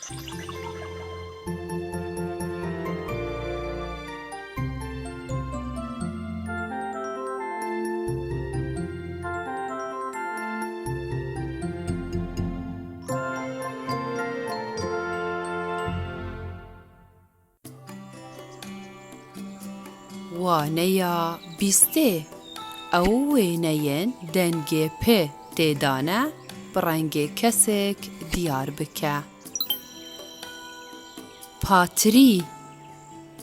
وانەیە بیستێ ئەو وێنەیەن دەنگێ پێ تێدانە بڕەنگێ کەسێک دیار بکە. پاتری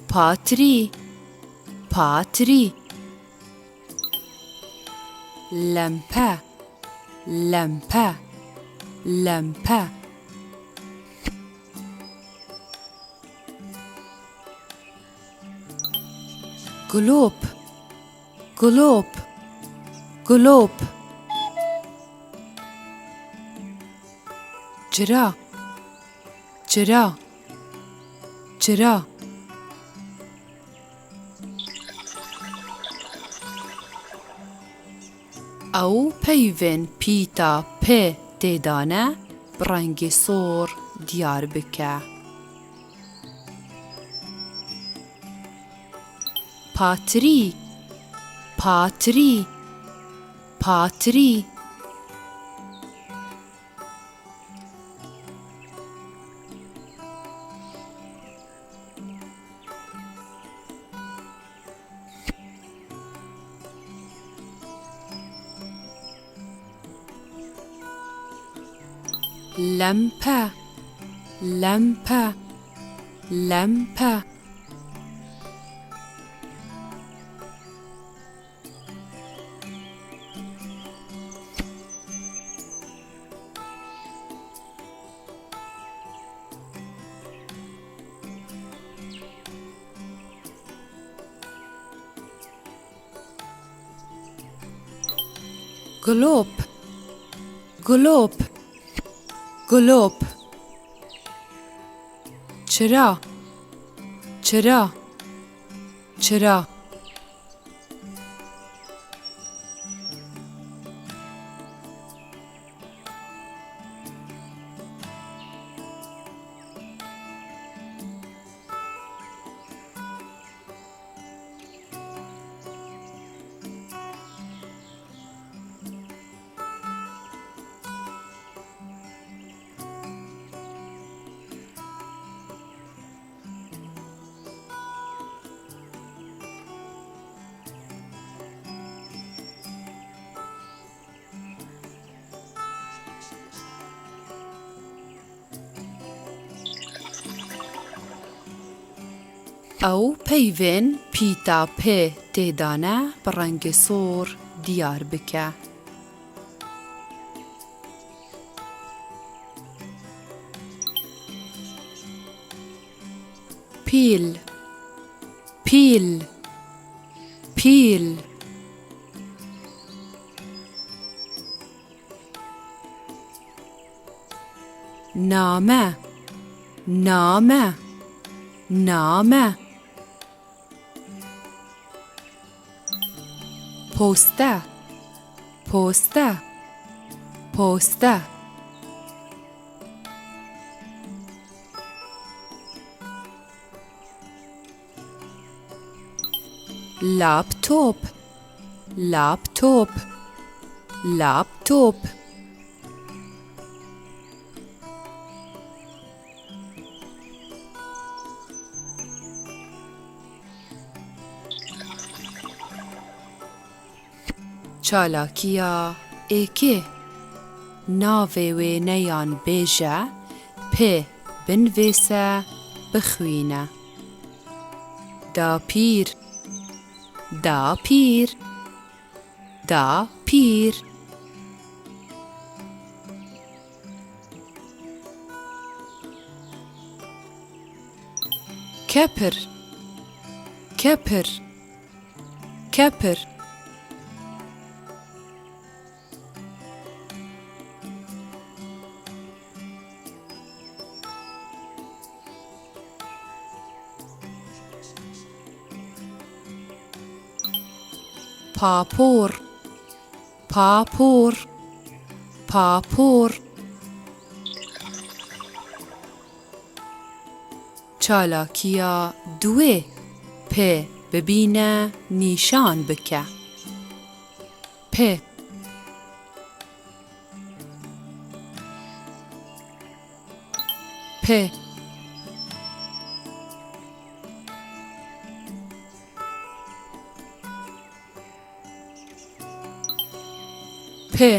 پاتری پاتری لەمپە لەمپە لەمپە گلۆپ گلۆپ گلۆپ جرا جرا جرا ئەو پەیڤێن پیتە پێ تێدانە بڕەنگی سۆر دیار بکە. پاتری پاتری پاتری لەمپە لەمپە لەمپە گلۆپ گلۆپ گلۆپ چرا چرا چرا ئەو پەیڤێن پیتە پێ تێدانە بڕەنگی سۆر دیار بکە. پیل پیل پیل نامە نامە نامە پۆستە پۆستە پۆستە لاپتۆپ لاپتۆپ لاپتۆپ چالاکیە ئێکێ ناوێ وێنەیان بێژە پێ بنڤێسە بخوینە. داپیر داپیر داپیر کەپر کەپر کەپر پاپۆر پاپۆر پاپۆر چالاکیە دوێ پێ ببینە نیشان بکە پێ پێ پێ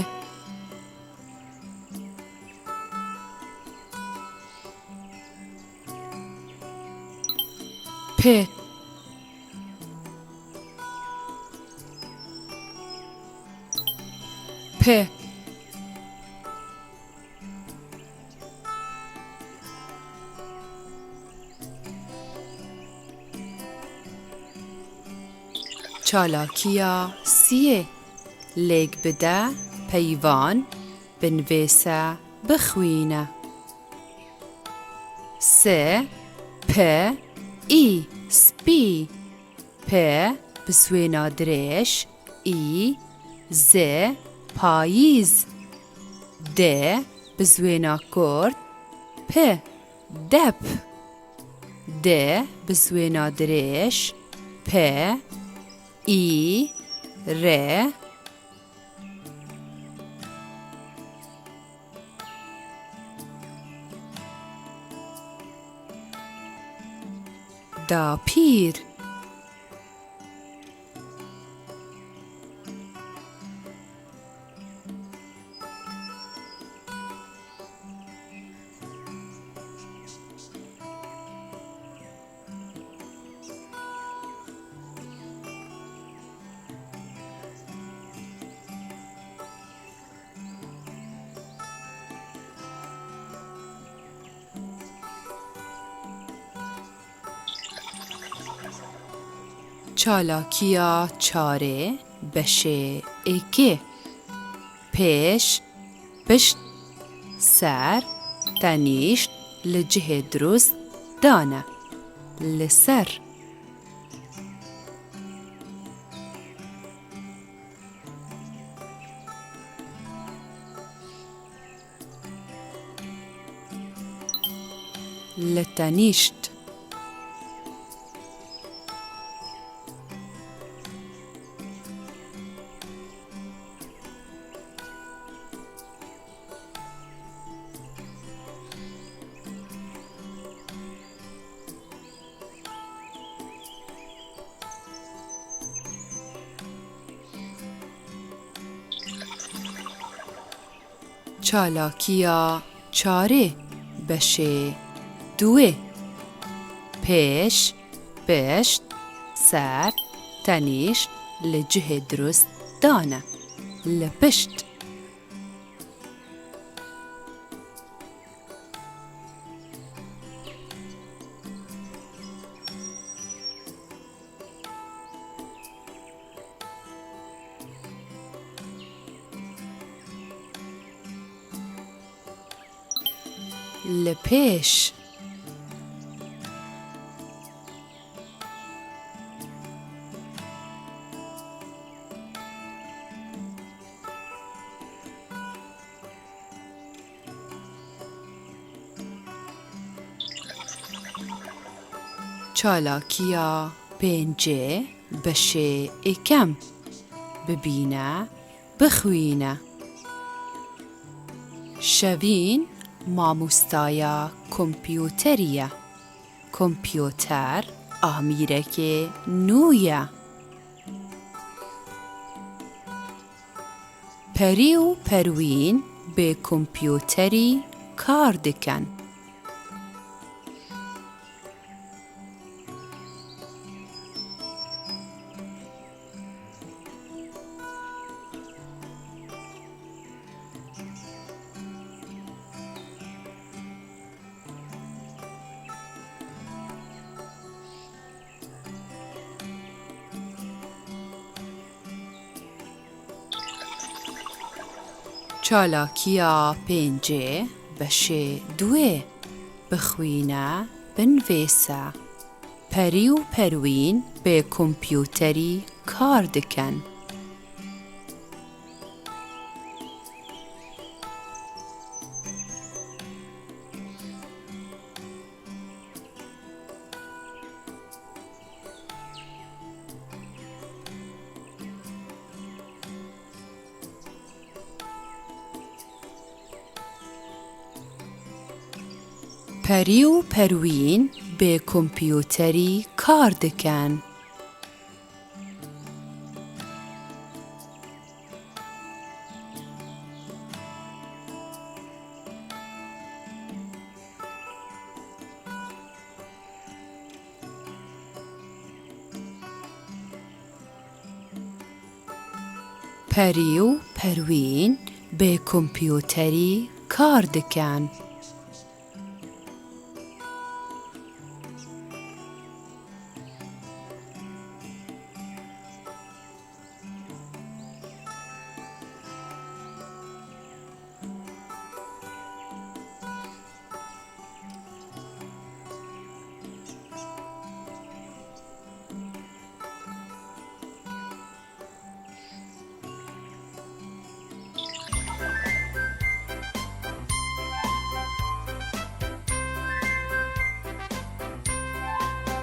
پێ پێ چالاکیە سیێ لێک بدە پەیوان بنوێسە بخوینە سێ پێ ئی سپی پێ بسوێنە درێژ ئی زێ پاییز دێ بزوێنە کورد پێ دەپ دێ بسوێنە درێژ پێ ئی رێ داپیر چالاکیە چارێ بەشێ ئێکێ پێش پشت سەر تەنیشت لە جهێ دروست دانە لەسەر لە تەنیشت چالاکیە چارێ بەشێ دوێ پێش پشت سەر تەنیشت لە جهێ دروست دانە لە پشت لە پێش چالاکیە پێنجێ بەشێ ئێکەم ببینە بخوینە شەوین مامۆستایە کۆمپیۆتەریە کۆمپیۆتەر ئامێرێکێ نوویە پەری و پەروین بێ کۆمپیۆتەری کار دەکەن چالاکیە پێنجێ بەشێ دوێ بخوینە بنوێسە پەری و پەروین بێ کۆمپیۆتەری کار دەکەن پەری و پەروین بێ کۆمپیوتەری کار دەکەن. پەری و پەروین بێ کۆمپیوتەری کار دەکەن.